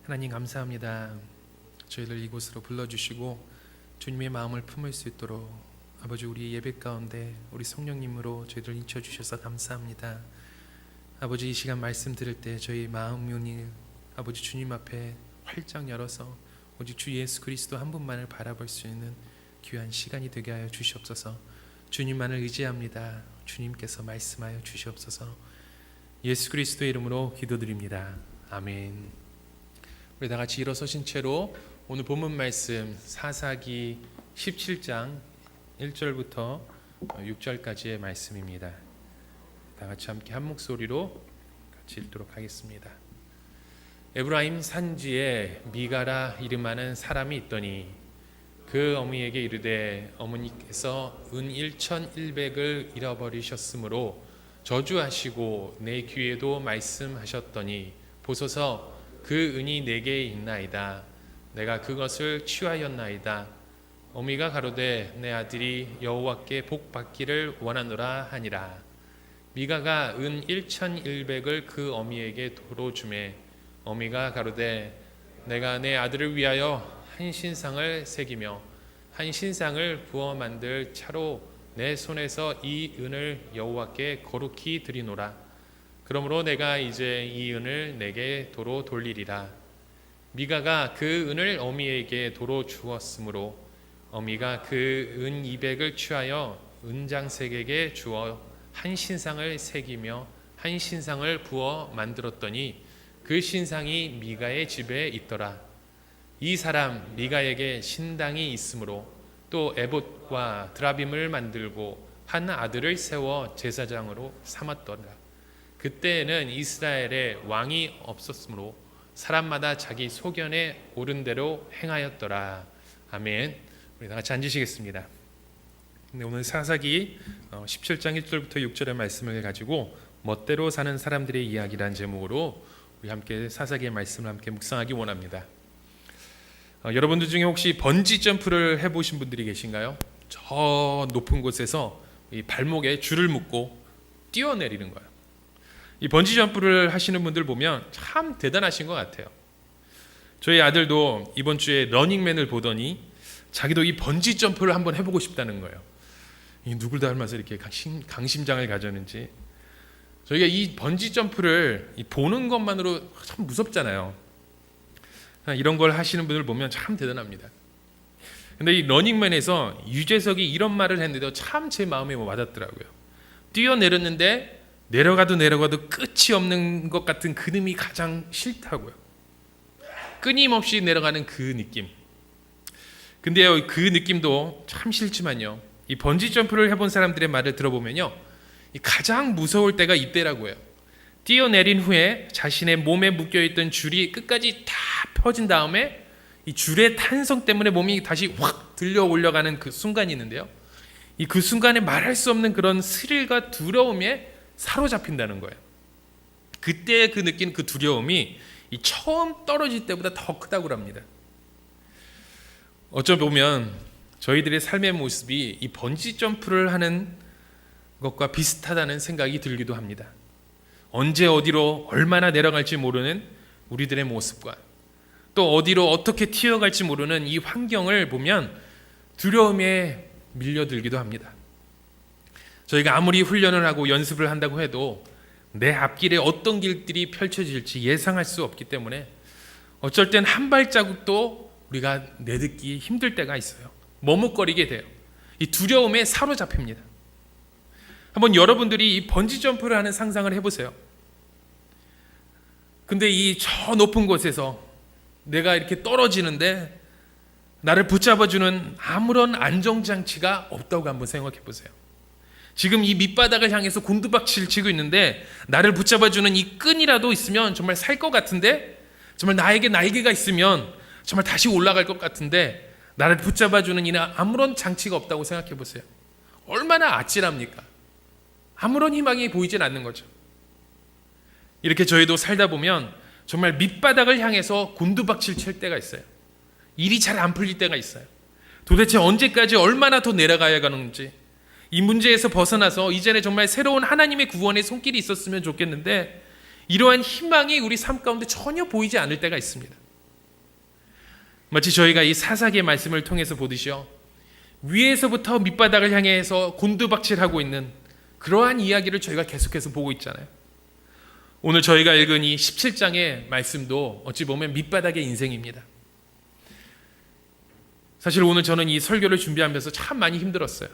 하나님 감사합니다. 저희를 이곳으로 불러주시고 주님의 마음을 품을 수 있도록 아버지 우리 예배 가운데 우리 성령님으로 저희를 인쳐주셔서 감사합니다. 아버지 이 시간 말씀 들을 때 저희 마음 문이 아버지 주님 앞에 활짝 열어서 오직 주 예수 그리스도 한 분만을 바라볼 수 있는 귀한 시간이 되게 하여 주시옵소서. 주님만을 의지합니다. 주님께서 말씀하여 주시옵소서. 예수 그리스도의 이름으로 기도드립니다. 아멘. 우리 다 같이 일어서신 채로 오늘 본문 말씀 사사기 17장 1절부터 6절까지의 말씀입니다. 다 같이 함께 한 목소리로 같이 읽도록 하겠습니다. 에브라임 산지에 미가라 이름하는 사람이 있더니 그 어머니에게 이르되 어머니께서 은 1,100을 잃어버리셨으므로 저주하시고 내 귀에도 말씀하셨더니 보소서 그 은이 내게 있나이다. 내가 그것을 취하였나이다. 어미가 가로되 내 아들이 여호와께 복 받기를 원하노라 하니라. 미가가 은 1,100을 그 어미에게 도로 주매 어미가 가로되 내가 내 아들을 위하여 한 신상을 새기며 한 신상을 부어 만들 차로 내 손에서 이 은을 여호와께 거룩히 드리노라. 그러므로 내가 이제 이 은을 내게 도로 돌리리라. 미가가 그 은을 어미에게 도로 주었으므로 어미가 그 은 200을 취하여 은장색에게 주어 한 신상을 새기며 한 신상을 부어 만들었더니 그 신상이 미가의 집에 있더라. 이 사람 미가에게 신당이 있으므로 또 에봇과 드라빔을 만들고 한 아들을 세워 제사장으로 삼았더라. 그때에는 이스라엘에 왕이 없었으므로 사람마다 자기 소견에 옳은 대로 행하였더라. 아멘. 우리 다 같이 앉으시겠습니다. 오늘 사사기 17장 1절부터 6절의 말씀을 가지고 멋대로 사는 사람들의 이야기라는 제목으로 우리 함께 사사기의 말씀을 함께 묵상하기 원합니다. 여러분들 중에 혹시 번지 점프를 해보신 분들이 계신가요? 저 높은 곳에서 이 발목에 줄을 묶고 뛰어내리는 거예요. 이 번지 점프를 하시는 분들 보면 참 대단하신 것 같아요. 저희 아들도 이번 주에 러닝맨을 보더니 자기도 이 번지 점프를 한번 해보고 싶다는 거예요. 누굴 닮아서 이렇게 강심장을 가졌는지. 저희가 이 번지 점프를 보는 것만으로 참 무섭잖아요. 이런 걸 하시는 분들 보면 참 대단합니다. 근데 이 러닝맨에서 유재석이 이런 말을 했는데도 참 제 마음에 와닿더라고요. 뛰어내렸는데 내려가도 끝이 없는 것 같은 그림이 가장 싫다고요. 끊임없이 내려가는 그 느낌. 근데요, 그 느낌도 참 싫지만요, 이 번지 점프를 해본 사람들의 말을 들어보면요, 가장 무서울 때가 이때라고 해요. 뛰어내린 후에 자신의 몸에 묶여있던 줄이 끝까지 다 펴진 다음에 이 줄의 탄성 때문에 몸이 다시 확 들려 올려가는 그 순간이 있는데요, 그 순간에 말할 수 없는 그런 스릴과 두려움에 사로잡힌다는 거예요. 그때 그 느낀 그 두려움이 이 처음 떨어질 때보다 더 크다고 합니다. 어쩌면 저희들의 삶의 모습이 이 번지 점프를 하는 것과 비슷하다는 생각이 들기도 합니다. 언제 어디로 얼마나 내려갈지 모르는 우리들의 모습과 또 어디로 어떻게 튀어갈지 모르는 이 환경을 보면 두려움에 밀려들기도 합니다. 저희가 아무리 훈련을 하고 연습을 한다고 해도 내 앞길에 어떤 길들이 펼쳐질지 예상할 수 없기 때문에 어쩔 땐 한 발자국도 우리가 내딛기 힘들 때가 있어요. 머뭇거리게 돼요. 이 두려움에 사로잡힙니다. 한번 여러분들이 이 번지 점프를 하는 상상을 해보세요. 근데 이 저 높은 곳에서 내가 이렇게 떨어지는데 나를 붙잡아주는 아무런 안정장치가 없다고 한번 생각해 보세요. 지금 이 밑바닥을 향해서 곤두박질을 치고 있는데 나를 붙잡아주는 이 끈이라도 있으면 정말 살 것 같은데, 정말 나에게 날개가 있으면 정말 다시 올라갈 것 같은데 나를 붙잡아주는 이 아무런 장치가 없다고 생각해 보세요. 얼마나 아찔합니까? 아무런 희망이 보이진 않는 거죠. 이렇게 저희도 살다 보면 정말 밑바닥을 향해서 곤두박질 칠 때가 있어요. 일이 잘 안 풀릴 때가 있어요. 도대체 언제까지 얼마나 더 내려가야 하는지, 이 문제에서 벗어나서 이전에 정말 새로운 하나님의 구원의 손길이 있었으면 좋겠는데 이러한 희망이 우리 삶 가운데 전혀 보이지 않을 때가 있습니다. 마치 저희가 이 사사기의 말씀을 통해서 보듯이요, 위에서부터 밑바닥을 향해서 곤두박질하고 있는 그러한 이야기를 저희가 계속해서 보고 있잖아요. 오늘 저희가 읽은 이 17장의 말씀도 어찌 보면 밑바닥의 인생입니다. 사실 오늘 저는 이 설교를 준비하면서 참 많이 힘들었어요.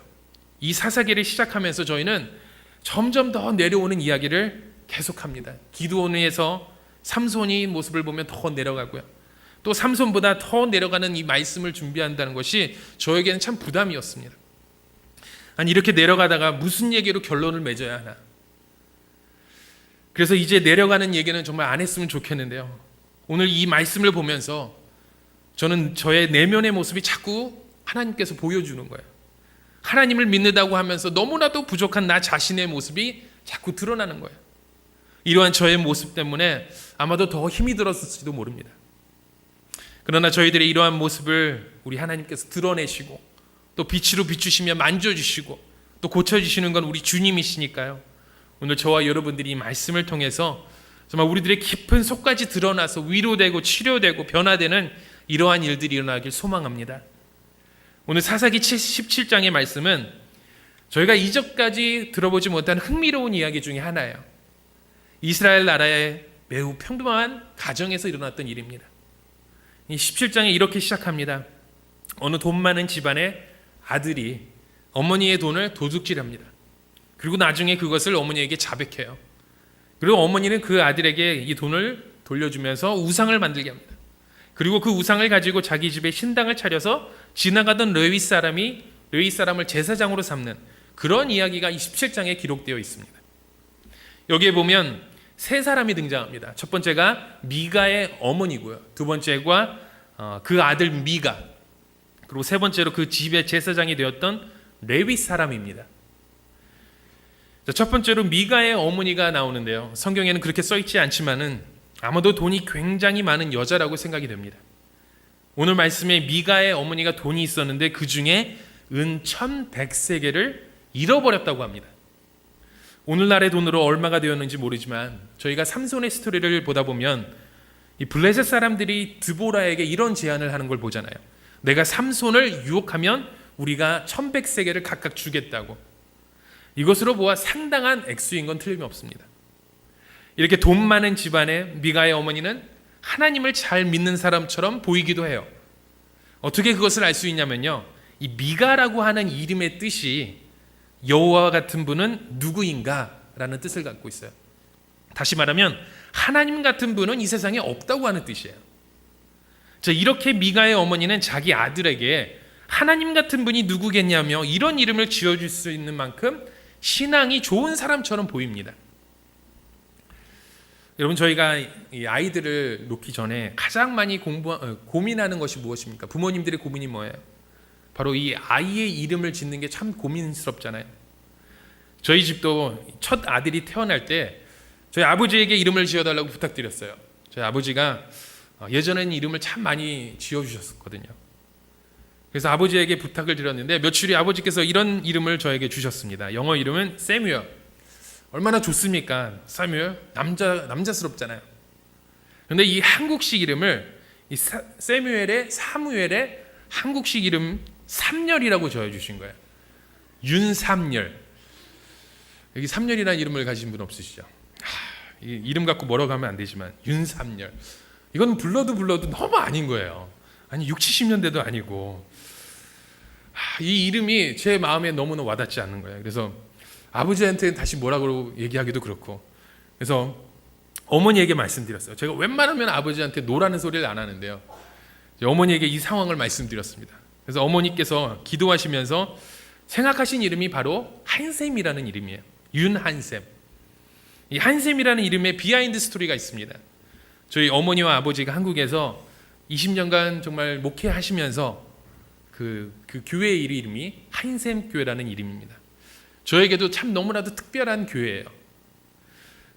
이 사사기를 시작하면서 저희는 점점 더 내려오는 이야기를 계속합니다. 기드온에서 삼손이 모습을 보면 더 내려가고요, 또 삼손보다 더 내려가는 이 말씀을 준비한다는 것이 저에게는 참 부담이었습니다. 아니, 이렇게 내려가다가 무슨 얘기로 결론을 맺어야 하나. 그래서 이제 내려가는 얘기는 정말 안 했으면 좋겠는데요, 오늘 이 말씀을 보면서 저는 저의 내면의 모습이 자꾸 하나님께서 보여주는 거예요. 하나님을 믿는다고 하면서 너무나도 부족한 나 자신의 모습이 자꾸 드러나는 거예요. 이러한 저의 모습 때문에 아마도 더 힘이 들었을지도 모릅니다. 그러나 저희들의 이러한 모습을 우리 하나님께서 드러내시고 또 빛으로 비추시며 만져주시고 또 고쳐주시는 건 우리 주님이시니까요, 오늘 저와 여러분들이 이 말씀을 통해서 정말 우리들의 깊은 속까지 드러나서 위로되고 치료되고 변화되는 이러한 일들이 일어나길 소망합니다. 오늘 사사기 17장의 말씀은 저희가 이전까지 들어보지 못한 흥미로운 이야기 중에 하나예요. 이스라엘 나라의 매우 평범한 가정에서 일어났던 일입니다. 이 17장에 이렇게 시작합니다. 어느 돈 많은 집안의 아들이 어머니의 돈을 도둑질합니다. 그리고 나중에 그것을 어머니에게 자백해요. 그리고 어머니는 그 아들에게 이 돈을 돌려주면서 우상을 만들게 합니다. 그리고 그 우상을 가지고 자기 집에 신당을 차려서 지나가던 레위 사람을 제사장으로 삼는 그런 이야기가 27장에 기록되어 있습니다. 여기에 보면 세 사람이 등장합니다. 첫 번째가 미가의 어머니고요, 두 번째가 그 아들 미가, 그리고 세 번째로 그 집의 제사장이 되었던 레위 사람입니다. 첫 번째로 미가의 어머니가 나오는데요, 성경에는 그렇게 써있지 않지만은 아마도 돈이 굉장히 많은 여자라고 생각이 됩니다. 오늘 말씀에 미가의 어머니가 돈이 있었는데 그 중에 은 1100세겔을 잃어버렸다고 합니다. 오늘날의 돈으로 얼마가 되었는지 모르지만 저희가 삼손의 스토리를 보다 보면 이 블레셋 사람들이 드보라에게 이런 제안을 하는 걸 보잖아요. 내가 삼손을 유혹하면 우리가 1100세겔을 각각 주겠다고. 이것으로 보아 상당한 액수인 건 틀림이 없습니다. 이렇게 돈 많은 집안의 미가의 어머니는 하나님을 잘 믿는 사람처럼 보이기도 해요. 어떻게 그것을 알 수 있냐면요, 이 미가라고 하는 이름의 뜻이 여호와와 같은 분은 누구인가 라는 뜻을 갖고 있어요. 다시 말하면 하나님 같은 분은 이 세상에 없다고 하는 뜻이에요. 자, 이렇게 미가의 어머니는 자기 아들에게 하나님 같은 분이 누구겠냐며 이런 이름을 지어줄 수 있는 만큼 신앙이 좋은 사람처럼 보입니다. 여러분, 저희가 이 아이들을 놓기 전에 가장 많이 고민하는 것이 무엇입니까? 부모님들의 고민이 뭐예요? 바로 이 아이의 이름을 짓는 게 참 고민스럽잖아요. 저희 집도 첫 아들이 태어날 때 저희 아버지에게 이름을 지어달라고 부탁드렸어요. 저희 아버지가 예전에는 이름을 참 많이 지어주셨거든요. 그래서 아버지에게 부탁을 드렸는데 며칠 후에 아버지께서 이런 이름을 저에게 주셨습니다. 영어 이름은 세뮤얼. 얼마나 좋습니까? 사뮤엘, 남자스럽잖아요. 그런데 이 한국식 이름을 이 사무엘의 한국식 이름 삼열이라고 지어주신 거예요. 윤삼열. 여기 삼열이라는 이름을 가진 분 없으시죠? 이 이름 갖고 뭐라고 하면 안 되지만 윤삼열. 이건 불러도 너무 아닌 거예요. 아니 60, 70년대도 아니고. 이 이름이 제 마음에 너무나 와닿지 않는 거예요. 그래서 아버지한테 다시 뭐라고 얘기하기도 그렇고, 그래서 어머니에게 말씀드렸어요. 제가 웬만하면 아버지한테 노라는 소리를 안 하는데요, 어머니에게 이 상황을 말씀드렸습니다. 그래서 어머니께서 기도하시면서 생각하신 이름이 바로 한샘이라는 이름이에요. 윤한샘. 이 한샘이라는 이름에 비하인드 스토리가 있습니다. 저희 어머니와 아버지가 한국에서 20년간 정말 목회하시면서 그 교회의 이름이 한샘 교회라는 이름입니다. 저에게도 참 너무나도 특별한 교회예요.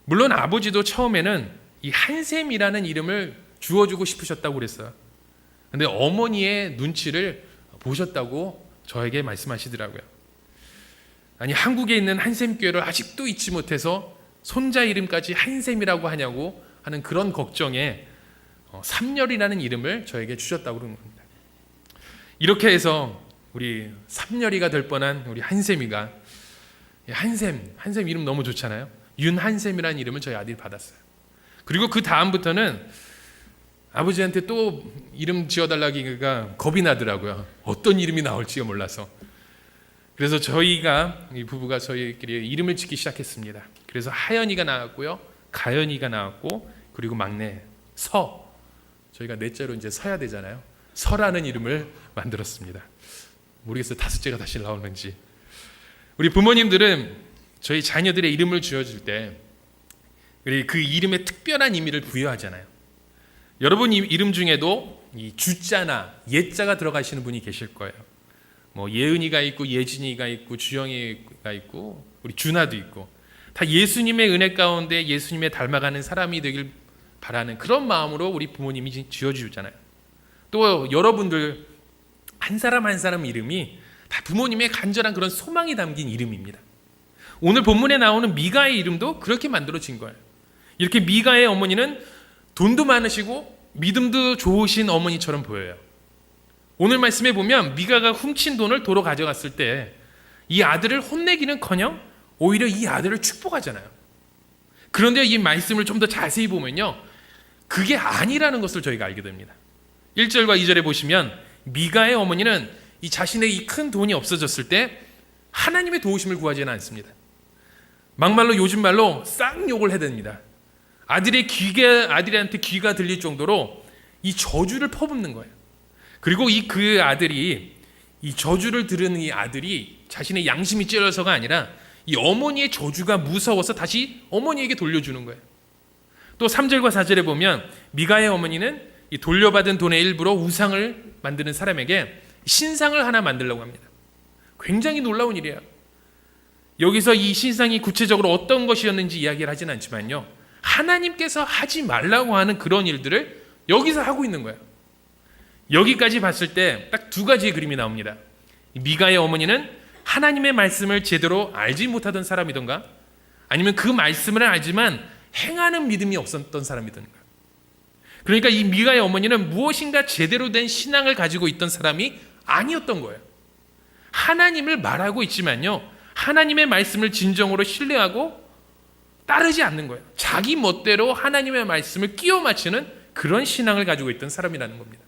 물론 아버지도 처음에는 이 한샘이라는 이름을 주어주고 싶으셨다고 그랬어요. 근데 어머니의 눈치를 보셨다고 저에게 말씀하시더라고요. 아니, 한국에 있는 한샘 교회를 아직도 잊지 못해서 손자 이름까지 한샘이라고 하냐고 하는 그런 걱정에 삼열이라는 이름을 저에게 주셨다고 그러는 겁니다. 이렇게 해서 우리 삼열이가 될 뻔한 우리 한샘이가, 한샘 이름 너무 좋잖아요. 윤한샘이라는 이름을 저희 아들이 받았어요. 그리고 그 다음부터는 아버지한테 또 이름 지어달라기가 겁이 나더라고요. 어떤 이름이 나올지가 몰라서. 그래서 저희가, 이 부부가 저희끼리 이름을 짓기 시작했습니다. 그래서 하연이가 나왔고요, 가연이가 나왔고, 그리고 막내 서, 저희가 넷째로 이제 서야 되잖아요. 서라는 이름을 만들었습니다. 모르겠어요, 다섯째가 다시 나오는지. 우리 부모님들은 저희 자녀들의 이름을 지어줄 때 그 이름에 특별한 의미를 부여하잖아요. 여러분 이름 중에도 이 주자나 예자가 들어가시는 분이 계실 거예요. 뭐 예은이가 있고, 예진이가 있고, 주영이가 있고, 우리 준하도 있고, 다 예수님의 은혜 가운데 예수님의 닮아가는 사람이 되길 바라는 그런 마음으로 우리 부모님이 지어주잖아요. 또 여러분들 한 사람 한 사람 이름이 다 부모님의 간절한 그런 소망이 담긴 이름입니다. 오늘 본문에 나오는 미가의 이름도 그렇게 만들어진 거예요. 이렇게 미가의 어머니는 돈도 많으시고 믿음도 좋으신 어머니처럼 보여요. 오늘 말씀에 보면 미가가 훔친 돈을 도로 가져갔을 때 이 아들을 혼내기는커녕 오히려 이 아들을 축복하잖아요. 그런데 이 말씀을 좀 더 자세히 보면요, 그게 아니라는 것을 저희가 알게 됩니다. 1절과 2절에 보시면 미가의 어머니는 이 자신의 이 큰 돈이 없어졌을 때 하나님의 도우심을 구하지는 않습니다. 막말로 요즘 말로 쌍욕을 해댑니다. 아들한테 귀가 들릴 정도로 이 저주를 퍼붓는 거예요. 그리고 그 아들이, 이 저주를 들은 이 아들이 자신의 양심이 찔러서가 아니라 이 어머니의 저주가 무서워서 다시 어머니에게 돌려주는 거예요. 또 3절과 4절에 보면 미가의 어머니는 이 돌려받은 돈의 일부로 우상을 만드는 사람에게 신상을 하나 만들려고 합니다. 굉장히 놀라운 일이에요. 여기서 이 신상이 구체적으로 어떤 것이었는지 이야기를 하진 않지만요, 하나님께서 하지 말라고 하는 그런 일들을 여기서 하고 있는 거예요. 여기까지 봤을 때 딱 두 가지의 그림이 나옵니다. 미가의 어머니는 하나님의 말씀을 제대로 알지 못하던 사람이던가, 아니면 그 말씀을 알지만 행하는 믿음이 없었던 사람이던가. 그러니까 이 미가의 어머니는 무엇인가 제대로 된 신앙을 가지고 있던 사람이 아니었던 거예요. 하나님을 말하고 있지만요, 하나님의 말씀을 진정으로 신뢰하고 따르지 않는 거예요. 자기 멋대로 하나님의 말씀을 끼워 맞추는 그런 신앙을 가지고 있던 사람이라는 겁니다.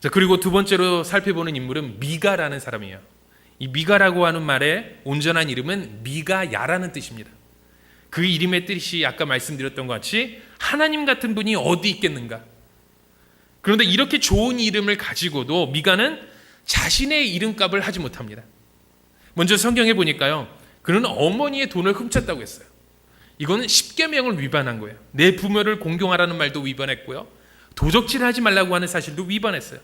자, 그리고 두 번째로 살펴보는 인물은 미가라는 사람이에요. 이 미가라고 하는 말의 온전한 이름은 미가야라는 뜻입니다. 그 이름의 뜻이 아까 말씀드렸던 것 같이 하나님 같은 분이 어디 있겠는가. 그런데 이렇게 좋은 이름을 가지고도 미가는 자신의 이름값을 하지 못합니다. 먼저 성경에 보니까요, 그는 어머니의 돈을 훔쳤다고 했어요. 이거는 십계명을 위반한 거예요. 내 부모를 공경하라는 말도 위반했고요, 도적질하지 말라고 하는 사실도 위반했어요.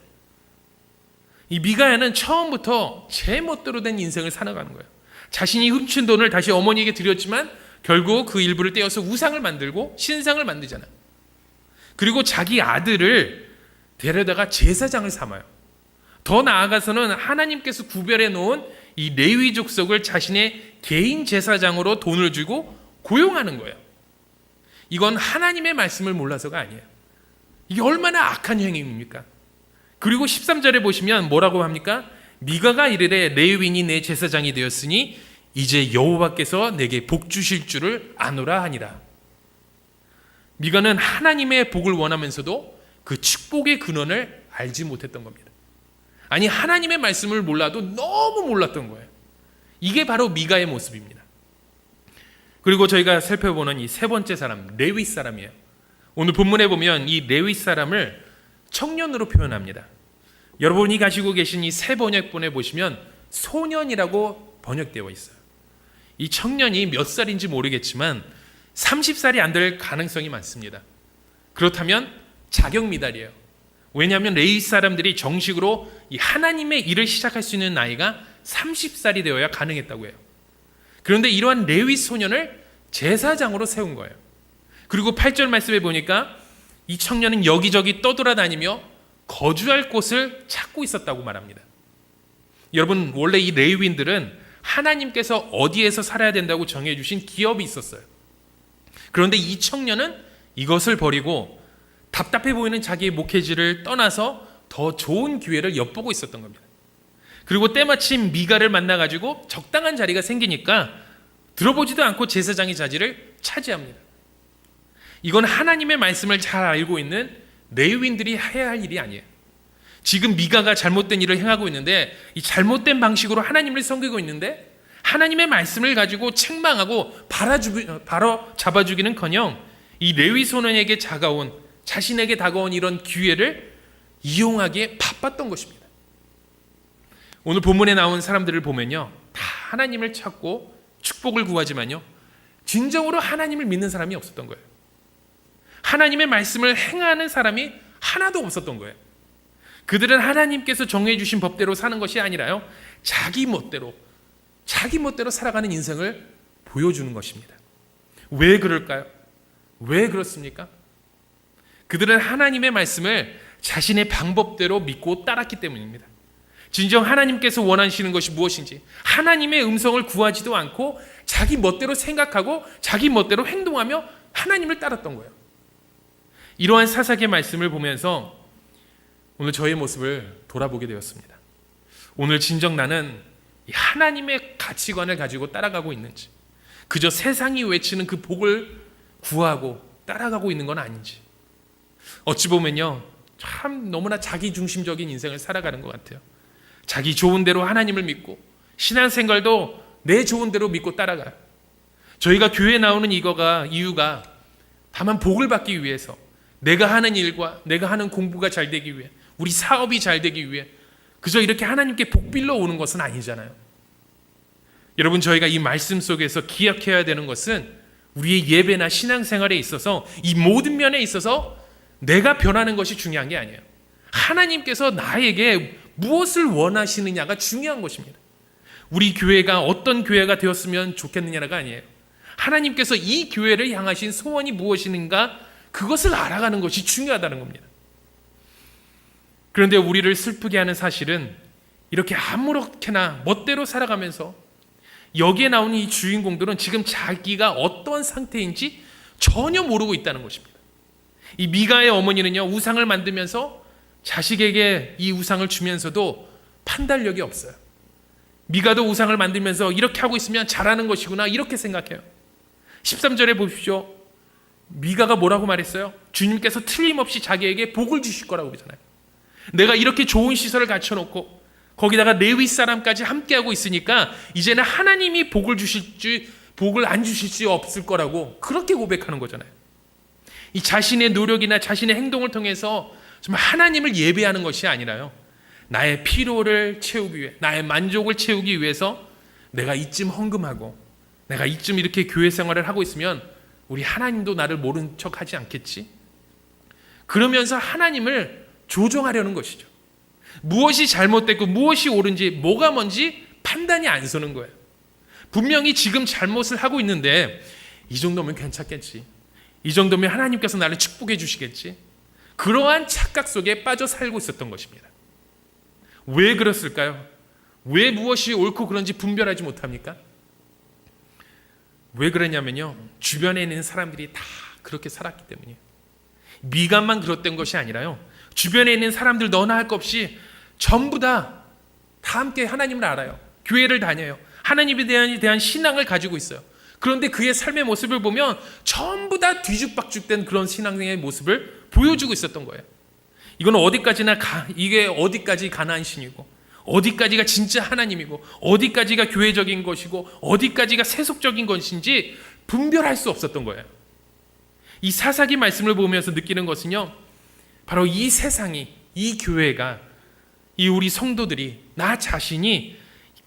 이 미가야는 처음부터 제 멋대로 된 인생을 살아가는 거예요. 자신이 훔친 돈을 다시 어머니에게 드렸지만 결국 그 일부를 떼어서 우상을 만들고 신상을 만들잖아요. 그리고 자기 아들을 데려다가 제사장을 삼아요. 더 나아가서는 하나님께서 구별해 놓은 이 레위 족속을 자신의 개인 제사장으로 돈을 주고 고용하는 거예요. 이건 하나님의 말씀을 몰라서가 아니에요. 이게 얼마나 악한 행위입니까? 그리고 13절에 보시면 뭐라고 합니까? 미가가 이르되 레위인이 내 제사장이 되었으니 이제 여호와께서 내게 복 주실 줄을 아노라 하니라. 미가는 하나님의 복을 원하면서도 그 축복의 근원을 알지 못했던 겁니다. 아니, 하나님의 말씀을 몰라도 너무 몰랐던 거예요. 이게 바로 미가의 모습입니다. 그리고 저희가 살펴보는 이 세 번째 사람, 레위 사람이에요. 오늘 본문에 보면 이 레위 사람을 청년으로 표현합니다. 여러분이 가지고 계신 이 새 번역본에 보시면 소년이라고 번역되어 있어요. 이 청년이 몇 살인지 모르겠지만 30살이 안 될 가능성이 많습니다. 그렇다면 자격 미달이에요. 왜냐하면 레위 사람들이 정식으로 이 하나님의 일을 시작할 수 있는 나이가 30살이 되어야 가능했다고 해요. 그런데 이러한 레위 소년을 제사장으로 세운 거예요. 그리고 8절 말씀에 보니까 이 청년은 여기저기 떠돌아다니며 거주할 곳을 찾고 있었다고 말합니다. 여러분, 원래 이 레위인들은 하나님께서 어디에서 살아야 된다고 정해주신 기업이 있었어요. 그런데 이 청년은 이것을 버리고 답답해 보이는 자기의 목회지를 떠나서 더 좋은 기회를 엿보고 있었던 겁니다. 그리고 때마침 미가를 만나가지고 적당한 자리가 생기니까 들어보지도 않고 제사장의 자리를 차지합니다. 이건 하나님의 말씀을 잘 알고 있는 레위인들이 해야 할 일이 아니에요. 지금 미가가 잘못된 일을 행하고 있는데 이 잘못된 방식으로 하나님을 섬기고 있는데 하나님의 말씀을 가지고 책망하고 바로 잡아주기는커녕 이 레위 소년에게 자신에게 다가온 이런 기회를 이용하기에 바빴던 것입니다. 오늘 본문에 나온 사람들을 보면요, 다 하나님을 찾고 축복을 구하지만요, 진정으로 하나님을 믿는 사람이 없었던 거예요. 하나님의 말씀을 행하는 사람이 하나도 없었던 거예요. 그들은 하나님께서 정해 주신 법대로 사는 것이 아니라요, 자기 멋대로 살아가는 인생을 보여주는 것입니다. 왜 그럴까요? 왜 그렇습니까? 그들은 하나님의 말씀을 자신의 방법대로 믿고 따랐기 때문입니다. 진정 하나님께서 원하시는 것이 무엇인지 하나님의 음성을 구하지도 않고 자기 멋대로 생각하고 자기 멋대로 행동하며 하나님을 따랐던 거예요. 이러한 사사기의 말씀을 보면서 오늘 저의 모습을 돌아보게 되었습니다. 오늘 진정 나는 하나님의 가치관을 가지고 따라가고 있는지, 그저 세상이 외치는 그 복을 구하고 따라가고 있는 건 아닌지, 어찌 보면요, 참 너무나 자기중심적인 인생을 살아가는 것 같아요. 자기 좋은 대로 하나님을 믿고 신앙생활도 내 좋은 대로 믿고 따라가요. 저희가 교회에 나오는 이유가 다만 복을 받기 위해서, 내가 하는 일과 내가 하는 공부가 잘 되기 위해, 우리 사업이 잘 되기 위해 그저 이렇게 하나님께 복빌러 오는 것은 아니잖아요. 여러분, 저희가 이 말씀 속에서 기억해야 되는 것은 우리의 예배나 신앙생활에 있어서 이 모든 면에 있어서 내가 변하는 것이 중요한 게 아니에요. 하나님께서 나에게 무엇을 원하시느냐가 중요한 것입니다. 우리 교회가 어떤 교회가 되었으면 좋겠느냐가 아니에요. 하나님께서 이 교회를 향하신 소원이 무엇인가, 그것을 알아가는 것이 중요하다는 겁니다. 그런데 우리를 슬프게 하는 사실은 이렇게 아무렇게나 멋대로 살아가면서 여기에 나오는 이 주인공들은 지금 자기가 어떤 상태인지 전혀 모르고 있다는 것입니다. 이 미가의 어머니는요, 우상을 만들면서 자식에게 이 우상을 주면서도 판단력이 없어요. 미가도 우상을 만들면서 이렇게 하고 있으면 잘하는 것이구나, 이렇게 생각해요. 13절에 보십시오. 미가가 뭐라고 말했어요? 주님께서 틀림없이 자기에게 복을 주실 거라고 그러잖아요. 내가 이렇게 좋은 시설을 갖춰놓고 거기다가 레위 사람까지 함께하고 있으니까 이제는 하나님이 복을 주실지 복을 안 주실지 없을 거라고 그렇게 고백하는 거잖아요. 이 자신의 노력이나 자신의 행동을 통해서 정말 하나님을 예배하는 것이 아니라요, 나의 피로를 채우기 위해, 나의 만족을 채우기 위해서 내가 이쯤 헌금하고 내가 이쯤 이렇게 교회 생활을 하고 있으면 우리 하나님도 나를 모른 척 하지 않겠지? 그러면서 하나님을 조종하려는 것이죠. 무엇이 잘못됐고 무엇이 옳은지, 뭐가 뭔지 판단이 안 서는 거예요. 분명히 지금 잘못을 하고 있는데 이 정도면 괜찮겠지, 이 정도면 하나님께서 나를 축복해 주시겠지, 그러한 착각 속에 빠져 살고 있었던 것입니다. 왜 그랬을까요? 왜 무엇이 옳고 그런지 분별하지 못합니까? 왜 그러냐면요, 주변에 있는 사람들이 다 그렇게 살았기 때문이에요. 미간만 그렇던 것이 아니라요, 주변에 있는 사람들 너나 할 것 없이 전부 다 함께 하나님을 알아요. 교회를 다녀요. 하나님에 대한 신앙을 가지고 있어요. 그런데 그의 삶의 모습을 보면 전부 다 뒤죽박죽된 그런 신앙의 모습을 보여주고 있었던 거예요. 이게 어디까지 가나안 신이고, 어디까지가 진짜 하나님이고, 어디까지가 교회적인 것이고, 어디까지가 세속적인 것인지 분별할 수 없었던 거예요. 이 사사기 말씀을 보면서 느끼는 것은요, 바로 이 세상이, 이 교회가, 이 우리 성도들이, 나 자신이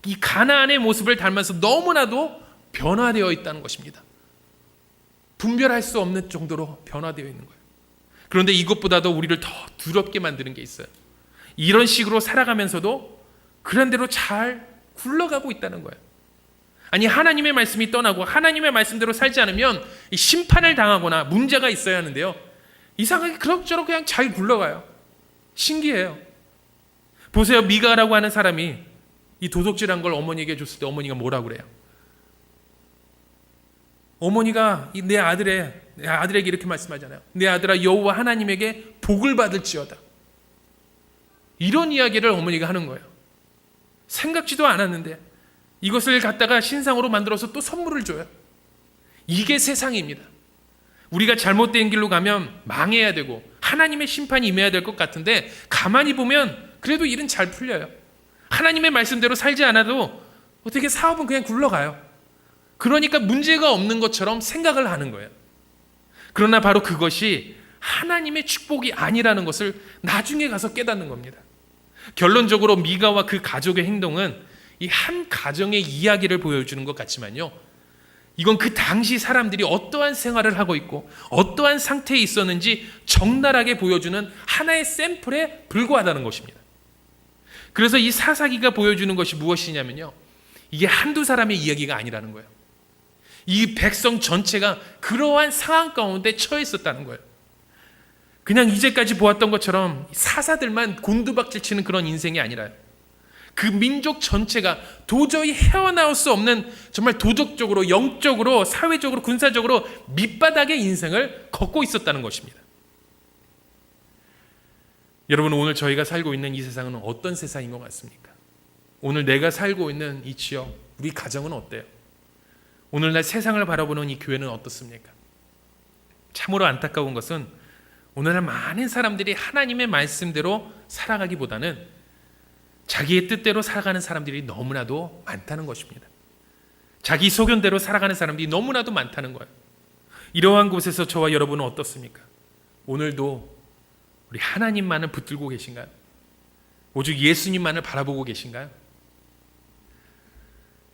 이 가나안의 모습을 닮아서 너무나도 변화되어 있다는 것입니다. 분별할 수 없는 정도로 변화되어 있는 거예요. 그런데 이것보다도 우리를 더 두렵게 만드는 게 있어요. 이런 식으로 살아가면서도 그런 대로 잘 굴러가고 있다는 거예요. 아니, 하나님의 말씀이 떠나고 하나님의 말씀대로 살지 않으면 심판을 당하거나 문제가 있어야 하는데요, 이상하게 그럭저럭 그냥 잘 굴러가요. 신기해요. 보세요. 미가라고 하는 사람이 이 도둑질한 걸 어머니에게 줬을 때 어머니가 뭐라고 그래요? 어머니가 내 아들에게 이렇게 말씀하잖아요. 내 아들아 여호와 하나님에게 복을 받을지어다. 이런 이야기를 어머니가 하는 거예요. 생각지도 않았는데 이것을 갖다가 신상으로 만들어서 또 선물을 줘요. 이게 세상입니다. 우리가 잘못된 길로 가면 망해야 되고 하나님의 심판이 임해야 될 것 같은데 가만히 보면 그래도 일은 잘 풀려요. 하나님의 말씀대로 살지 않아도 어떻게 사업은 그냥 굴러가요. 그러니까 문제가 없는 것처럼 생각을 하는 거예요. 그러나 바로 그것이 하나님의 축복이 아니라는 것을 나중에 가서 깨닫는 겁니다. 결론적으로 미가와 그 가족의 행동은 이 한 가정의 이야기를 보여주는 것 같지만요, 이건 그 당시 사람들이 어떠한 생활을 하고 있고 어떠한 상태에 있었는지 적나라하게 보여주는 하나의 샘플에 불과하다는 것입니다. 그래서 이 사사기가 보여주는 것이 무엇이냐면요, 이게 한두 사람의 이야기가 아니라는 거예요. 이 백성 전체가 그러한 상황 가운데 처해 있었다는 거예요. 그냥 이제까지 보았던 것처럼 사사들만 곤두박질 치는 그런 인생이 아니라요, 그 민족 전체가 도저히 헤어나올 수 없는 정말 도덕적으로, 영적으로, 사회적으로, 군사적으로 밑바닥의 인생을 걷고 있었다는 것입니다. 여러분, 오늘 저희가 살고 있는 이 세상은 어떤 세상인 것 같습니까? 오늘 내가 살고 있는 이 지역, 우리 가정은 어때요? 오늘날 세상을 바라보는 이 교회는 어떻습니까? 참으로 안타까운 것은 오늘날 많은 사람들이 하나님의 말씀대로 살아가기보다는 자기의 뜻대로 살아가는 사람들이 너무나도 많다는 것입니다. 자기 소견대로 살아가는 사람들이 너무나도 많다는 거예요. 이러한 곳에서 저와 여러분은 어떻습니까? 오늘도 우리 하나님만을 붙들고 계신가요? 오직 예수님만을 바라보고 계신가요?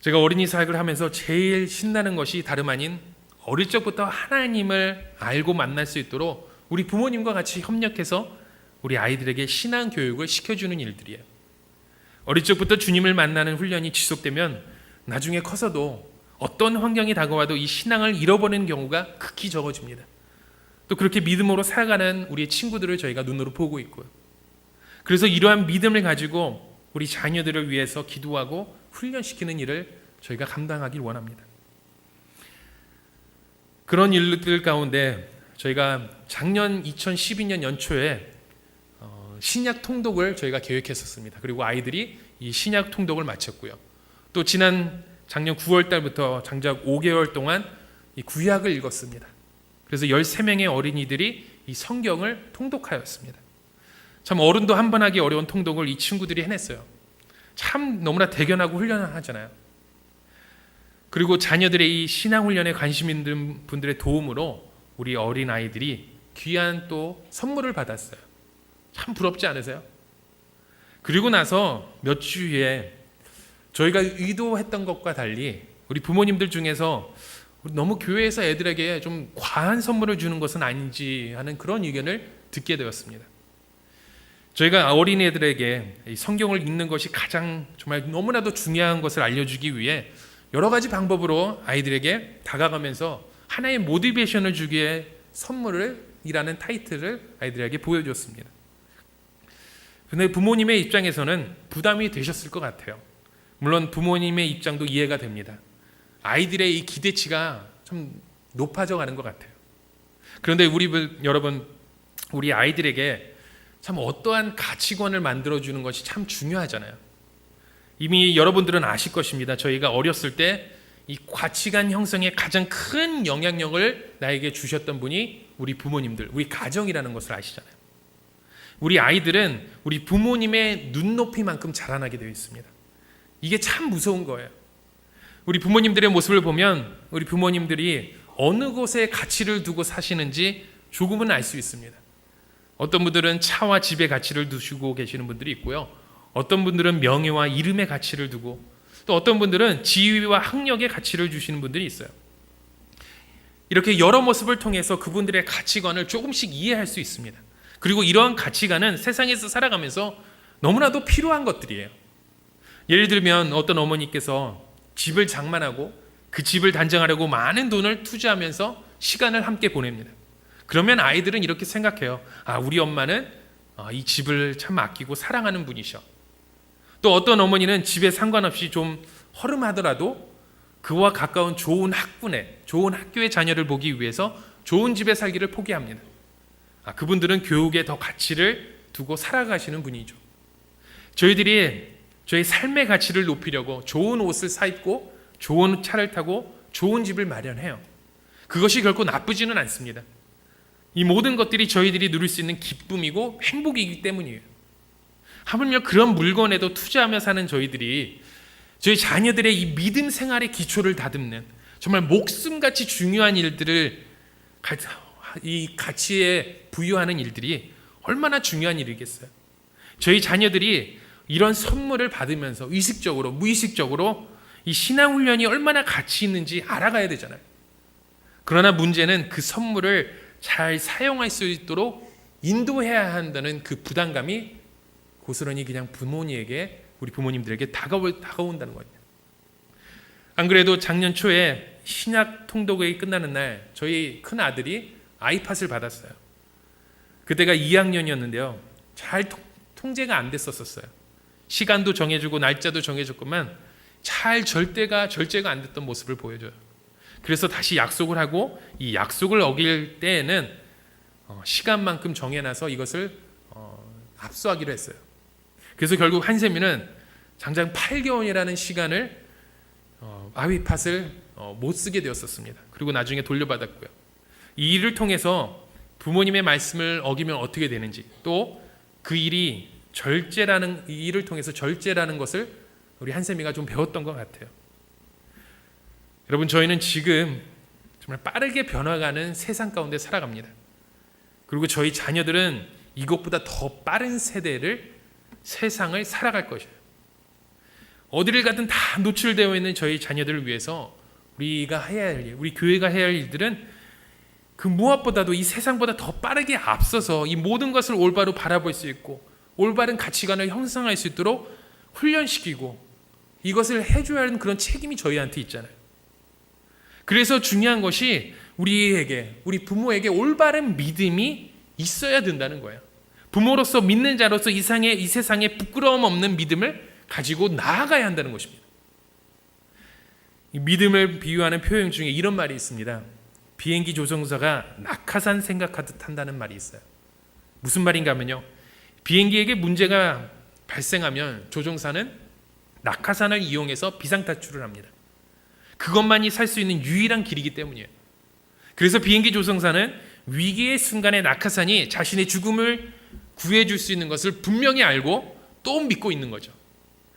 제가 어린이 사역을 하면서 제일 신나는 것이 다름 아닌 어릴 적부터 하나님을 알고 만날 수 있도록 우리 부모님과 같이 협력해서 우리 아이들에게 신앙 교육을 시켜주는 일들이에요. 어릴 적부터 주님을 만나는 훈련이 지속되면 나중에 커서도 어떤 환경이 다가와도 이 신앙을 잃어버리는 경우가 극히 적어집니다. 또 그렇게 믿음으로 살아가는 우리의 친구들을 저희가 눈으로 보고 있고요. 그래서 이러한 믿음을 가지고 우리 자녀들을 위해서 기도하고 훈련시키는 일을 저희가 감당하길 원합니다. 그런 일들 가운데 저희가 작년 2012년 연초에 신약 통독을 저희가 계획했었습니다. 그리고 아이들이 이 신약 통독을 마쳤고요. 또 작년 9월 달부터 장작 5개월 동안 이 구약을 읽었습니다. 그래서 13명의 어린이들이 이 성경을 통독하였습니다. 참 어른도 한 번 하기 어려운 통독을 이 친구들이 해냈어요. 참 너무나 대견하고 훈련을 하잖아요. 그리고 자녀들의 이 신앙훈련에 관심 있는 분들의 도움으로 우리 어린아이들이 귀한 또 선물을 받았어요. 참 부럽지 않으세요? 그리고 나서 몇 주 후에 저희가 의도했던 것과 달리 우리 부모님들 중에서 너무 교회에서 애들에게 좀 과한 선물을 주는 것은 아닌지 하는 그런 의견을 듣게 되었습니다. 저희가 어린애들에게 성경을 읽는 것이 가장 정말 너무나도 중요한 것을 알려주기 위해 여러 가지 방법으로 아이들에게 다가가면서 하나의 모티베이션을 주기 위해 선물이라는 타이틀을 아이들에게 보여줬습니다. 근데 부모님의 입장에서는 부담이 되셨을 것 같아요. 물론 부모님의 입장도 이해가 됩니다. 아이들의 이 기대치가 참 높아져 가는 것 같아요. 그런데 여러분, 우리 아이들에게 참 어떠한 가치관을 만들어주는 것이 참 중요하잖아요. 이미 여러분들은 아실 것입니다. 저희가 어렸을 때 이 가치관 형성에 가장 큰 영향력을 나에게 주셨던 분이 우리 부모님들, 우리 가정이라는 것을 아시잖아요. 우리 아이들은 우리 부모님의 눈높이만큼 자라나게 되어 있습니다. 이게 참 무서운 거예요. 우리 부모님들의 모습을 보면 우리 부모님들이 어느 곳에 가치를 두고 사시는지 조금은 알 수 있습니다. 어떤 분들은 차와 집의 가치를 두시고 계시는 분들이 있고요. 어떤 분들은 명예와 이름의 가치를 두고, 또 어떤 분들은 지위와 학력의 가치를 주시는 분들이 있어요. 이렇게 여러 모습을 통해서 그분들의 가치관을 조금씩 이해할 수 있습니다. 그리고 이러한 가치관은 세상에서 살아가면서 너무나도 필요한 것들이에요. 예를 들면 어떤 어머니께서 집을 장만하고 그 집을 단장하려고 많은 돈을 투자하면서 시간을 함께 보냅니다. 그러면 아이들은 이렇게 생각해요. 우리 엄마는 이 집을 참 아끼고 사랑하는 분이셔. 또 어떤 어머니는 집에 상관없이 좀 허름하더라도 그와 가까운 좋은 학군에, 좋은 학교의 자녀를 보기 위해서 좋은 집에 살기를 포기합니다. 그분들은 교육에 더 가치를 두고 살아가시는 분이죠. 저희들이 저희 삶의 가치를 높이려고 좋은 옷을 사입고 좋은 차를 타고 좋은 집을 마련해요. 그것이 결코 나쁘지는 않습니다. 이 모든 것들이 저희들이 누릴 수 있는 기쁨이고 행복이기 때문이에요. 하물며 그런 물건에도 투자하며 사는 저희들이 저희 자녀들의 이 믿음 생활의 기초를 다듬는 정말 목숨같이 중요한 일들을 이 가치에 부여하는 일들이 얼마나 중요한 일이겠어요. 저희 자녀들이 이런 선물을 받으면서 의식적으로 무의식적으로 이 신앙훈련이 얼마나 가치 있는지 알아가야 되잖아요. 그러나 문제는 그 선물을 잘 사용할 수 있도록 인도해야 한다는 그 부담감이 고스란히 그냥 우리 부모님들에게 다가온다는 거예요. 안 그래도 작년 초에 신약 통독회의 끝나는 날 저희 큰 아들이 아이팟을 받았어요. 그때가 2학년이었는데요. 잘 통제가 안 됐었어요. 시간도 정해주고 날짜도 정해줬구만 잘 절제가 안 됐던 모습을 보여줘요. 그래서 다시 약속을 하고 이 약속을 어길 때에는 시간만큼 정해놔서 이것을 압수하기로 했어요. 그래서 결국 한세미는 장장 8개월이라는 시간을 아이팟을 못 쓰게 되었었습니다. 그리고 나중에 돌려받았고요. 이 일을 통해서 부모님의 말씀을 어기면 어떻게 되는지, 또 그 일이 이 일을 통해서 절제라는 것을 우리 한세미가 좀 배웠던 것 같아요. 여러분, 저희는 지금 정말 빠르게 변화가는 세상 가운데 살아갑니다. 그리고 저희 자녀들은 이것보다 더 빠른 세상을 살아갈 것이에요. 어디를 가든 다 노출되어 있는 저희 자녀들을 위해서 우리가 해야 할 일, 우리 교회가 해야 할 일들은 그 무엇보다도 이 세상보다 더 빠르게 앞서서 이 모든 것을 올바로 바라볼 수 있고 올바른 가치관을 형성할 수 있도록 훈련시키고 이것을 해줘야 하는 그런 책임이 저희한테 있잖아요. 그래서 중요한 것이 우리 부모에게 올바른 믿음이 있어야 된다는 거예요. 부모로서 믿는 자로서 이 세상에 부끄러움 없는 믿음을 가지고 나아가야 한다는 것입니다. 이 믿음을 비유하는 표현 중에 이런 말이 있습니다. 비행기 조종사가 낙하산 생각하듯 한다는 말이 있어요. 무슨 말인가 하면요, 비행기에게 문제가 발생하면 조종사는 낙하산을 이용해서 비상탈출을 합니다. 그것만이 살 수 있는 유일한 길이기 때문이에요. 그래서 비행기 조종사는 위기의 순간에 낙하산이 자신의 죽음을 구해줄 수 있는 것을 분명히 알고 또 믿고 있는 거죠.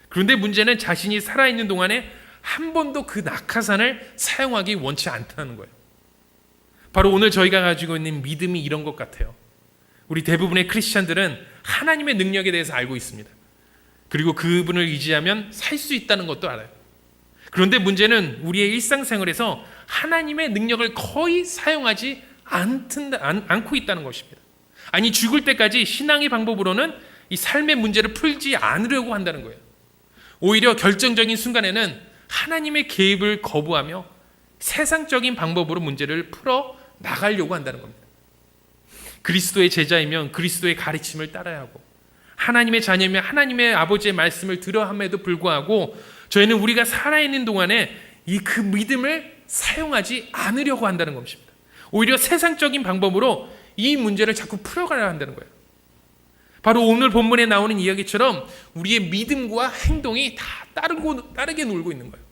그런데 문제는 자신이 살아있는 동안에 한 번도 그 낙하산을 사용하기 원치 않다는 거예요. 바로 오늘 저희가 가지고 있는 믿음이 이런 것 같아요. 우리 대부분의 크리스찬들은 하나님의 능력에 대해서 알고 있습니다. 그리고 그분을 의지하면 살 수 있다는 것도 알아요. 그런데 문제는 우리의 일상생활에서 하나님의 능력을 거의 사용하지 않고 있다는 것입니다. 아니, 죽을 때까지 신앙의 방법으로는 이 삶의 문제를 풀지 않으려고 한다는 거예요. 오히려 결정적인 순간에는 하나님의 개입을 거부하며 세상적인 방법으로 문제를 풀어 나가려고 한다는 겁니다. 그리스도의 제자이면 그리스도의 가르침을 따라야 하고 하나님의 자녀이면 하나님의 아버지의 말씀을 들어 함에도 불구하고 저희는 우리가 살아있는 동안에 그 믿음을 사용하지 않으려고 한다는 것입니다. 오히려 세상적인 방법으로 이 문제를 자꾸 풀어가려 한다는 거예요. 바로 오늘 본문에 나오는 이야기처럼 우리의 믿음과 행동이 다 다르게 놀고 있는 거예요.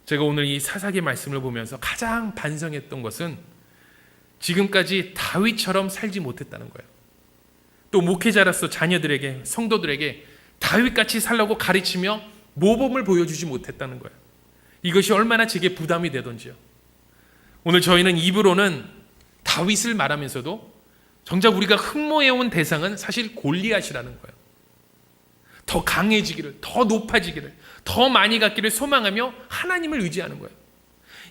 제가 오늘 이 사사기의 말씀을 보면서 가장 반성했던 것은 지금까지 다윗처럼 살지 못했다는 거예요. 또 목회자로서 자녀들에게, 성도들에게 다윗같이 살라고 가르치며 모범을 보여주지 못했다는 거예요. 이것이 얼마나 제게 부담이 되던지요. 오늘 저희는 입으로는 다윗을 말하면서도 정작 우리가 흠모해온 대상은 사실 골리앗이라는 거예요. 더 강해지기를, 더 높아지기를, 더 많이 갖기를 소망하며 하나님을 의지하는 거예요.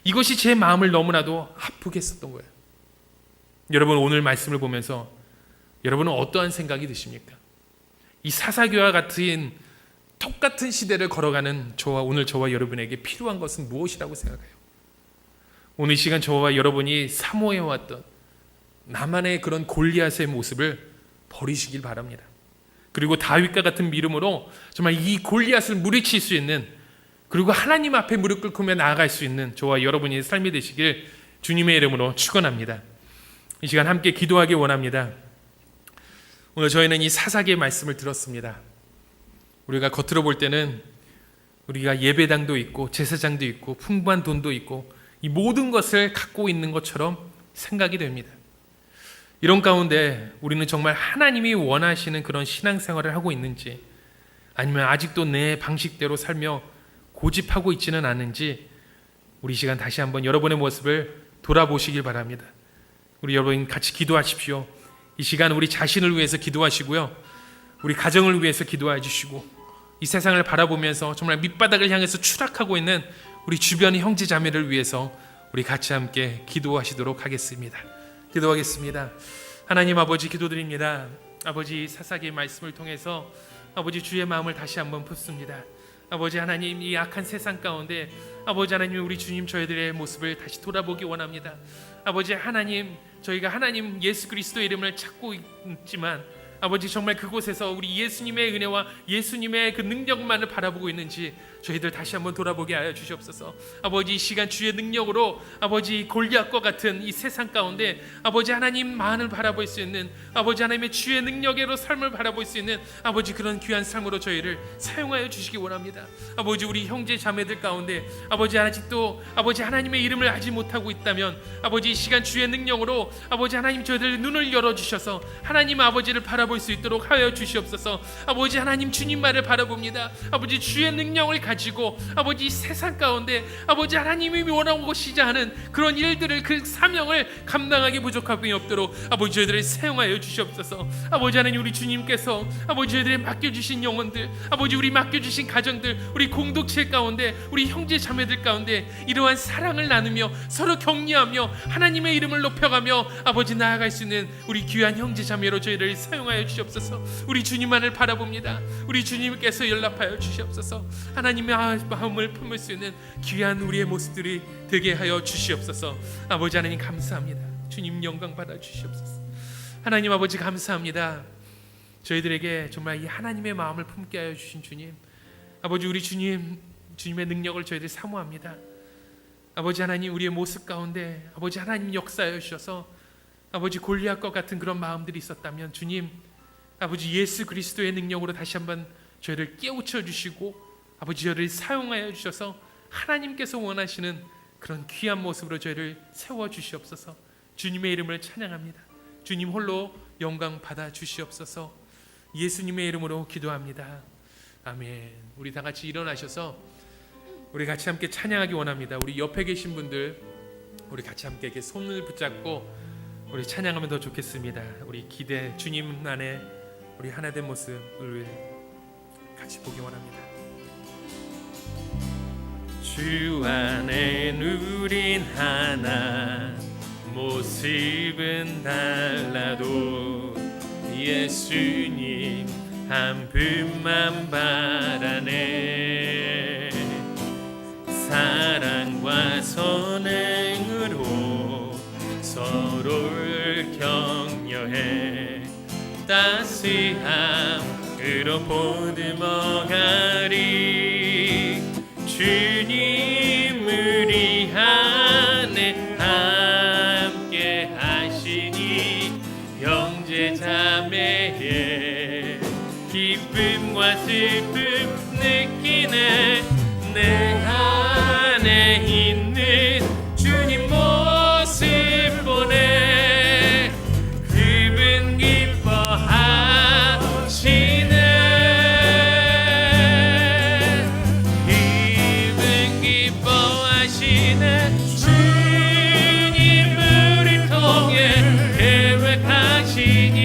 이것이 제 마음을 너무나도 아프게 했었던 거예요. 여러분, 오늘 말씀을 보면서 여러분은 어떠한 생각이 드십니까? 이 사사기와 같은 똑같은 시대를 걸어가는 오늘 저와 여러분에게 필요한 것은 무엇이라고 생각해요? 오늘 이 시간 저와 여러분이 사모해왔던 나만의 그런 골리앗의 모습을 버리시길 바랍니다. 그리고 다윗과 같은 믿음으로 정말 이 골리앗을 물리칠 수 있는 그리고 하나님 앞에 무릎 꿇으며 나아갈 수 있는 저와 여러분의 삶이 되시길 주님의 이름으로 축원합니다. 이 시간 함께 기도하기 원합니다. 오늘 저희는 이 사사기의 말씀을 들었습니다. 우리가 겉으로 볼 때는 우리가 예배당도 있고 제사장도 있고 풍부한 돈도 있고 이 모든 것을 갖고 있는 것처럼 생각이 됩니다. 이런 가운데 우리는 정말 하나님이 원하시는 그런 신앙생활을 하고 있는지, 아니면 아직도 내 방식대로 살며 고집하고 있지는 않은지, 우리 시간 다시 한번 여러분의 모습을 돌아보시길 바랍니다. 우리 여러분 같이 기도하십시오. 이 시간 우리 자신을 위해서 기도하시고요, 우리 가정을 위해서 기도해 주시고, 이 세상을 바라보면서 정말 밑바닥을 향해서 추락하고 있는 우리 주변의 형제 자매를 위해서 우리 같이 함께 기도하시도록 하겠습니다. 기도하겠습니다. 하나님 아버지, 기도드립니다. 아버지, 사사기의 말씀을 통해서 아버지 주의 마음을 다시 한번 풋습니다. 아버지 하나님, 이 악한 세상 가운데 아버지 하나님, 우리 주님 저희들의 모습을 다시 돌아보기 원합니다. 아버지 하나님, 저희가 하나님 예수 그리스도의 이름을 찾고 있지만 아버지 정말 그곳에서 우리 예수님의 은혜와 예수님의 그 능력만을 바라보고 있는지 저희들 다시 한번 돌아보게 하여 주시옵소서. 아버지, 이 시간 주의 능력으로 아버지 골리앗과 같은 이 세상 가운데 아버지 하나님만을 바라볼 수 있는, 아버지 하나님의 주의 능력으로 삶을 바라볼 수 있는 아버지 그런 귀한 삶으로 저희를 사용하여 주시기 원합니다. 아버지, 우리 형제 자매들 가운데 아버지 아직도 아버지 하나님의 이름을 알지 못하고 있다면 아버지 이 시간 주의 능력으로 아버지 하나님 저희들 눈을 열어주셔서 하나님 아버지를 바라볼 수 있도록 하여 주시옵소서. 아버지 하나님, 주님만을 바라봅니다. 아버지 주의 능력을 가지고 아버지 이 세상 가운데 아버지 하나님이 원하고시자 하는 그런 일들을, 그 사명을 감당하기 부족함이 없도록 아버지 저희들을 사용하여 주시옵소서. 아버지 하나님, 우리 주님께서 아버지 저희들의 맡겨주신 영혼들, 아버지 우리 맡겨주신 가정들, 우리 공동체 가운데 우리 형제 자매들 가운데 이러한 사랑을 나누며 서로 격려하며 하나님의 이름을 높여가며 아버지 나아갈 수 있는 우리 귀한 형제 자매로 저희를 사용하여 주시옵소서. 우리 주님만을 바라봅니다. 우리 주님께서 연락하여 주시옵소서. 하나님의 마음을 품을 수 있는 귀한 우리의 모습들이 되게 하여 주시옵소서. 아버지 하나님 감사합니다. 주님 영광 받아 주시옵소서. 하나님 아버지 감사합니다. 저희들에게 정말 이 하나님의 마음을 품게 하여 주신 주님, 아버지 우리 주님의 능력을 저희들 사모합니다. 아버지 하나님, 우리의 모습 가운데 아버지 하나님 역사하여 주셔서 아버지 골리앗과 같은 그런 마음들이 있었다면 주님, 아버지 예수 그리스도의 능력으로 다시 한번 저희를 깨우쳐 주시고 아버지 저희를 사용하여 주셔서 하나님께서 원하시는 그런 귀한 모습으로 저희를 세워 주시옵소서. 주님의 이름을 찬양합니다. 주님 홀로 영광 받아 주시옵소서. 예수님의 이름으로 기도합니다. 아멘. 우리 다 같이 일어나셔서 우리 같이 함께 찬양하기 원합니다. 우리 옆에 계신 분들, 우리 같이 함께 이렇게 손을 붙잡고 우리 찬양하면 더 좋겠습니다. 우리 기대, 주님 안에 우리 하나된 모습을 같이 보기 원합니다. 주 안에 우린 하나, 모습은 달라도 예수님 한 분만 바라네. 사랑과 선행으로 서로를 격려해 따스함으로 보듬어가리. 주님 우리 안에 함께 하시니 형제 자매의 기쁨과 슬픔 느끼네. 내 안에 있는 주님 모습 보내. 그분 기뻐하시네. 그분 기뻐하시네. 주님 우리 통해 계획하시니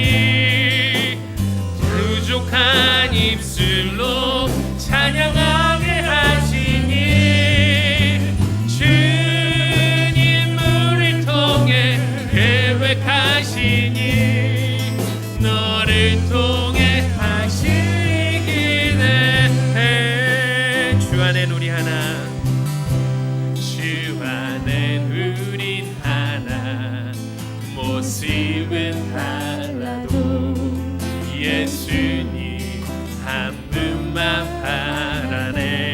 부족한 입술로 찬양하게 하시니. 주님 우리 통해 계획하시니 너를 통해 하시기네. 주 안엔 우리 하나, 주 안엔 우린 하나, 모습은 달라도 예수님 한 분만 바라네.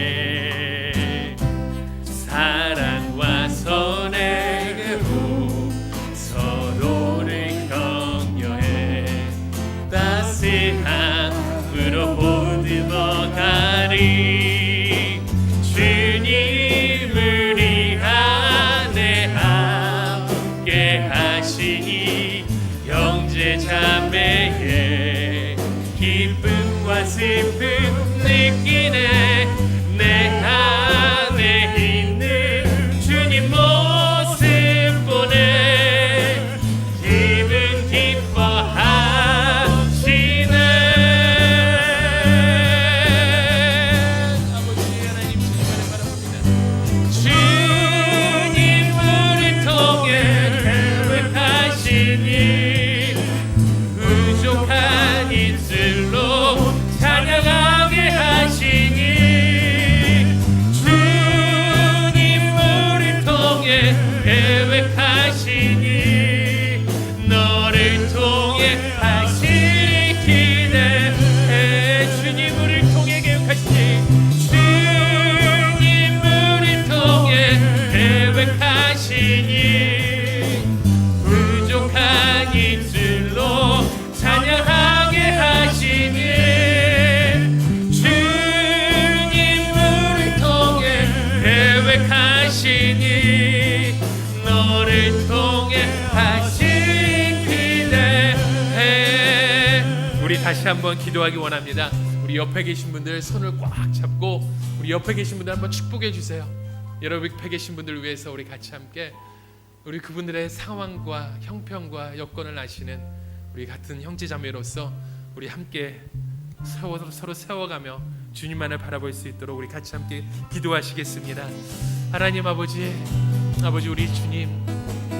마음으로 보듬어 가리. 주님 우리 안에 함께 하시니 형제 자매의 기쁨과 슬픔 느끼네. 내 안에 있는 주님 모습 보네. 기분 기뻐하시네. 아버지 하나님 주님만을 바라봅니다. 주님 우리 통해 계획하시니 부족한 입술로 찬양하게 하시니. 주님 우리 통해 계획하시니 너를 통해 하실 기대해. 주님 우리 통해 계획하시니. 주님 우리 통해 계획하시니 부족한 입술로 찬양하게 하시니. 주님 우리 통해 계획하시니 너를 통해 하신 기대해. 우리 다시 한번 기도하기 원합니다. 우리 옆에 계신 분들 손을 꽉 잡고 우리 옆에 계신 분들 한번 축복해 주세요. 여러분 옆에 계신 분들 위해서 우리 같이 함께 우리 그분들의 상황과 형편과 여건을 아시는 우리 같은 형제자매로서 우리 함께 서로 세워가며 주님만을 바라볼 수 있도록 우리 같이 함께 기도하시겠습니다. 하나님 아버지, 아버지 우리 주님,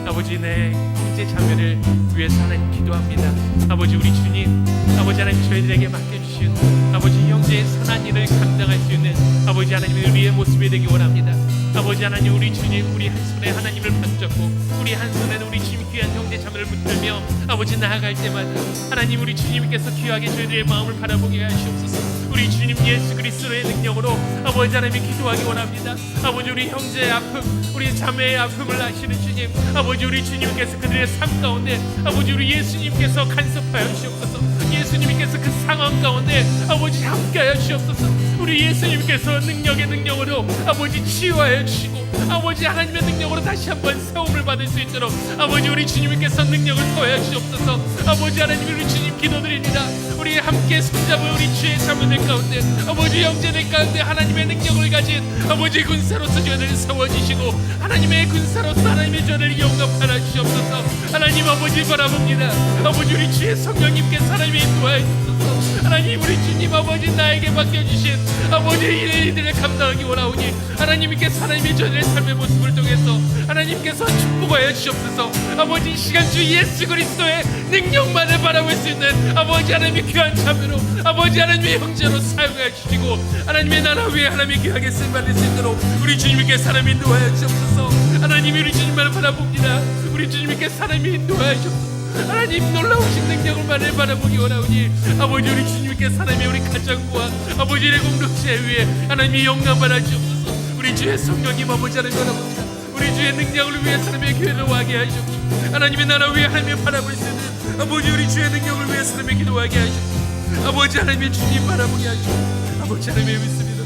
아버지 내 형제 자매를 위해서 하나님 기도합니다. 아버지 우리 주님, 아버지 하나님 저희들에게 맡겨주신 아버지 형제의 선한 일을 감당할 수 있는 아버지 하나님의 우리의 모습이 되기 원합니다. 아버지 하나님 우리 주님, 우리 한 손에 하나님을 붙잡고 우리 한 손에는 우리 주님 귀한 형제 자매를 붙들며 아버지 나아갈 때마다 하나님 우리 주님께서 귀하게 저희들의 마음을 바라보게 하시옵소서. 우리 주님 예수 그리스도의 능력으로 아버지 하나님 기도하기 원합니다. 아버지 우리 형제의 아픔, 우리 자매의 아픔을 아시는 주님, 아버지 우리 주님께서 그들의 삶 가운데 아버지 우리 예수님께서 간섭하여 주옵소서. 예수님께서 그 상황 가운데 아버지 함께하여 주옵소서. 우리 예수님께서 능력의 능력으로 아버지 치유하여 주시고 아버지 하나님의 능력으로 다시 한번 세움을 받을 수 있도록 아버지 우리 주님께서 능력을 더하여 주옵소서. 아버지 하나님 우리 주님 기도드립니다. 우리 함께 손잡은 우리 주의 자매들 가운데 아버지 형제들 가운데 하나님의 능력을 가진 아버지 군사로서 저희를 세워주시고 하나님의 군사로서 하나님의 저를 영접하여 주옵소서. 하나님 아버지 바라봅니다. 아버지 우리 주의 성령님께서 하나님의 인도하여 주옵소서. 하나님 우리 주님 아버지 나에게 맡겨주신 아버지 일들을 감당하기 원하오니 하나님께서 하나님의 저들의 삶의 모습을 통해서 하나님께서 축복하여 주옵소서. 아버지 이 시간 주 예수 그리스도의 능력만을 바라볼 수 있는 아버지 하나님의 귀한 자매로 아버지 하나님의 형제로 사용하여 주시고 하나님의 나라 위에 하나님의 귀하게 쓰임받을 수 있도록 우리 주님께서 하나님 인도하여 주옵소서. 하나님이 우리 주님만을 바라봅니다. 우리 주님께서 하나님 인도하여 주옵소서. 하나님 놀라우신 능력을만을 바라보기 원하오니 아버지 우리 주님께서 하나님의 우리 가정과 아버지의 공동체 위에 하나님이 영광 받아주옵소서. 우리 주의 성령님 아버지 하나님 바라봅니다. 우리 주의 능력을 위해 하나님의 교회를 와게 하시옵소서. 하나님의 나라 위에 하나님의 바라볼 수 있는 아버지 우리 주의 능력을 위해 하나님의 기도하게 하시옵소서. 아버지 하나님의 주님 바라보게 하시옵소서. 아버지 하나님의 믿습니다.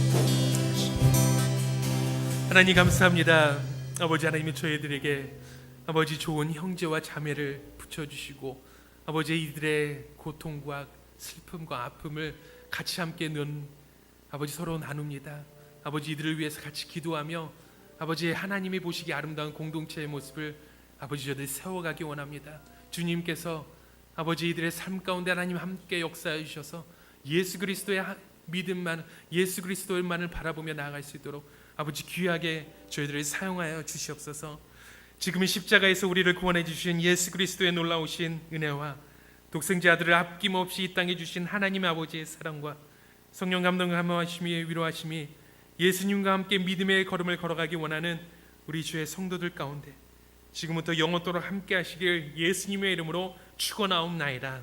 하나님 감사합니다. 아버지 하나님이 저희들에게 아버지 좋은 형제와 자매를 붙여주시고 아버지 이들의 고통과 슬픔과 아픔을 같이 함께 아버지 서로 나눕니다. 아버지 이들을 위해서 같이 기도하며 아버지 하나님이 보시기 아름다운 공동체의 모습을 아버지 저들 세워가기 원합니다. 주님께서 아버지 이들의 삶 가운데 하나님 함께 역사해 주셔서 예수 그리스도의 믿음만 예수 그리스도만을 바라보며 나아갈 수 있도록 아버지 귀하게 저희들을 사용하여 주시옵소서. 지금 십자가에서 우리를 구원해 주신 예수 그리스도의 놀라우신 은혜와 독생자 아들을 아낌없이 이 땅에 주신 하나님 아버지의 사랑과 성령 감동하심이 위로하심이 예수님과 함께 믿음의 걸음을 걸어가기 원하는 우리 주의 성도들 가운데 지금부터 영원토록 함께 하시길 예수님의 이름으로 축원하옵나이다.